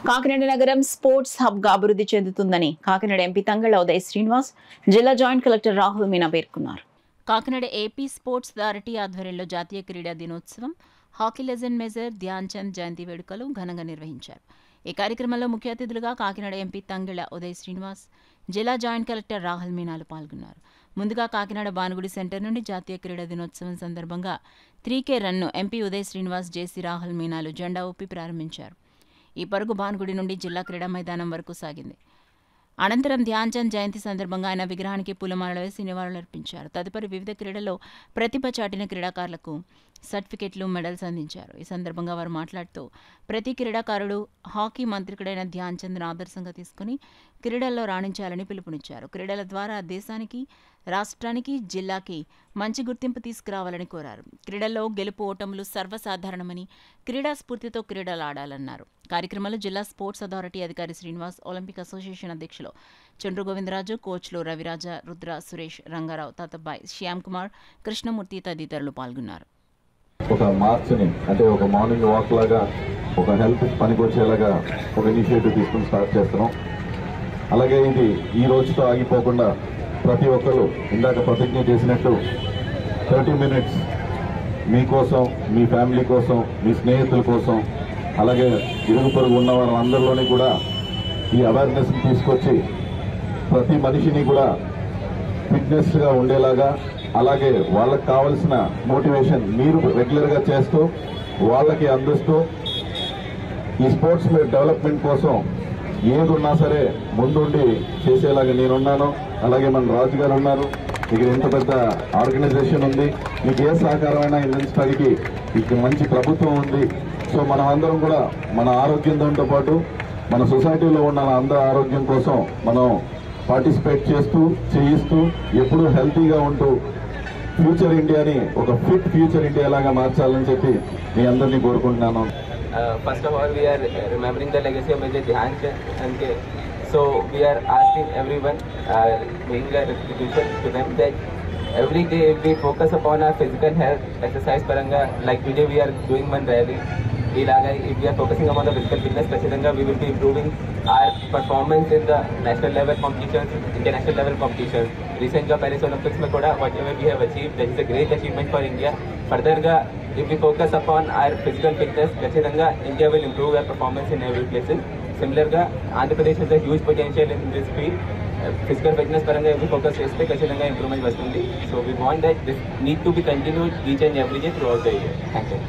కాకినాడ నగరం sports hub గా అభివృద్ధి చెందుతుందని కాకినాడ ఎంపీ తంగళ్ల ఉదయ్ శ్రీనివాస్, జిల్లా జాయింట్ కలెక్టర్ రాహుల్ మీనా పేర్కొన్నారు. కాకినాడ ఏపీ స్పోర్ట్స్ అథారిటీ ఆధ్వర్యంలో జాతీయ క్రీడా దినోత్సవం, hockey legend major Dhyan Chand జయంతి వేడుకలు ఘనంగా నిర్వహించారు. ఈ కార్యక్రమంలో ముఖ్య అతిథులుగా కాకినాడ ఎంపీ తంగళ్ల ఉదయ్ శ్రీనివాస్, జిల్లా జాయింట్ కలెక్టర్ రాహుల్ మీనాలు పాల్గొన్నారు. ముందుగా కాకినాడ భానుగుడి సెంటర్ నుండి జాతీయ క్రీడా దినోత్సవం సందర్భంగా 3K run MP Uday Srinivas, JC Rahul మీనాలు జెండా ఊపి ప్రారంభించారు. ఈ పరుగు భానుగుడి నుండి జిల్లా క్రీడా మైదానం వరకు సాగింది. అనంతరం ధ్యాన్ చంద్ జయంతి సందర్భంగా ఆయన విగ్రహానికి పూలమాలలు వేసి నివాళులర్పించారు. తదుపరి వివిధ క్రీడల్లో ప్రతిభ చాటిన క్రీడాకారులకు సర్టిఫికెట్లు, మెడల్స్ అందించారు. ఈ సందర్భంగా వారు మాట్లాడుతూ ప్రతి క్రీడాకారుడు హాకీ మంత్రికుడైన ధ్యాన్ చంద్ను ఆదర్శంగా తీసుకుని క్రీడల్లో రాణించాలని పిలుపునిచ్చారు. క్రీడల ద్వారా దేశానికి, రాష్ట్రానికి, జిల్లాకి మంచి గుర్తింపు తీసుకురావాలని కోరారు. క్రీడల్లో గెలుపు ఓటములు సర్వసాధారణమని, క్రీడా స్ఫూర్తితో క్రీడలు ఆడాలన్నారు. కార్యక్రమంలో జిల్లా స్పోర్ట్స్ అథారిటీ అధికారి శ్రీనివాస్, ఒలింపిక్ అసోసియేషన్ అధ్యక్షులు చండ్రు గోవిందరాజు, కోచ్లు రవిరాజ, రుద్ర, సురేష్, రంగారావు, తాతబ్బాయ్, శ్యామ్ కుమార్, కృష్ణమూర్తి తదితరులు పాల్గొన్నారు. ఒక మార్చ్ని అంటే ఒక మార్నింగ్ వాక్ లాగా, ఒక హెల్త్ పనికొచ్చేలాగా ఒక ఇనిషియేటివ్ తీసుకుని స్టార్ట్ చేస్తున్నాం. అలాగే ఇది ఈ రోజుతో ఆగిపోకుండా ప్రతి ఒక్కరు ఇందాక ప్రతిజ్ఞ చేసినట్టు 30 minutes మీకోసం, మీ ఫ్యామిలీ కోసం, మీ స్నేహితుల కోసం, అలాగే ఇరుగు పొరుగు ఉన్న వాళ్ళందరిలోని కూడా ఈ అవేర్నెస్ని తీసుకొచ్చి ప్రతి మనిషిని కూడా ఫిట్నెస్గా ఉండేలాగా, అలాగే వాళ్ళకి కావాల్సిన మోటివేషన్ మీరు రెగ్యులర్గా చేస్తూ వాళ్ళకి అందిస్తూ ఈ స్పోర్ట్స్ డెవలప్మెంట్ కోసం ఏది ఉన్నా సరే ముందుండి చేసేలాగా నేనున్నాను. అలాగే మన రాజు గారు ఉన్నారు. ఇక్కడ ఎంత పెద్ద ఆర్గనైజేషన్ ఉంది. మీకు ఏ సహకారమైనా అందించడానికి ఇక్కడ మంచి ప్రభుత్వం ఉంది. సో మనం అందరం కూడా మన ఆరోగ్యంతో పాటు మన సొసైటీలో ఉన్న అందరి ఆరోగ్యం కోసం మనం పార్టిసిపేట్ చేస్తూ, చేయిస్తూ, ఎప్పుడూ హెల్తీగా ఉంటూ ఫ్యూచర్ ఇండియాని ఒక ఫిట్ ఫ్యూచర్ ఇండియా లాగా మార్చాలని చెప్పి మీ అందరినీ కోరుకుంటున్నాను. First of all, we are remembering the legacy of Major Dhyan Chand. So we are asking everyone, making a restitution to them that every day if we focus upon our physical health, exercise paranga, like today we are doing one rally. If we are focusing upon the physical fitness, we will be improving our performance in the national level competitions, international level competitions. Recent Paris Olympics mein kuda whatever we have achieved, that is a great achievement for India. Further, if we focus upon our physical fitness, India will improve our performance in every place. Similarly, Andhra Pradesh has a huge potential in this field. Physical fitness paranga if we focus improvement vastundi. So we want that this need to be continued each and every day throughout the year. Thank you.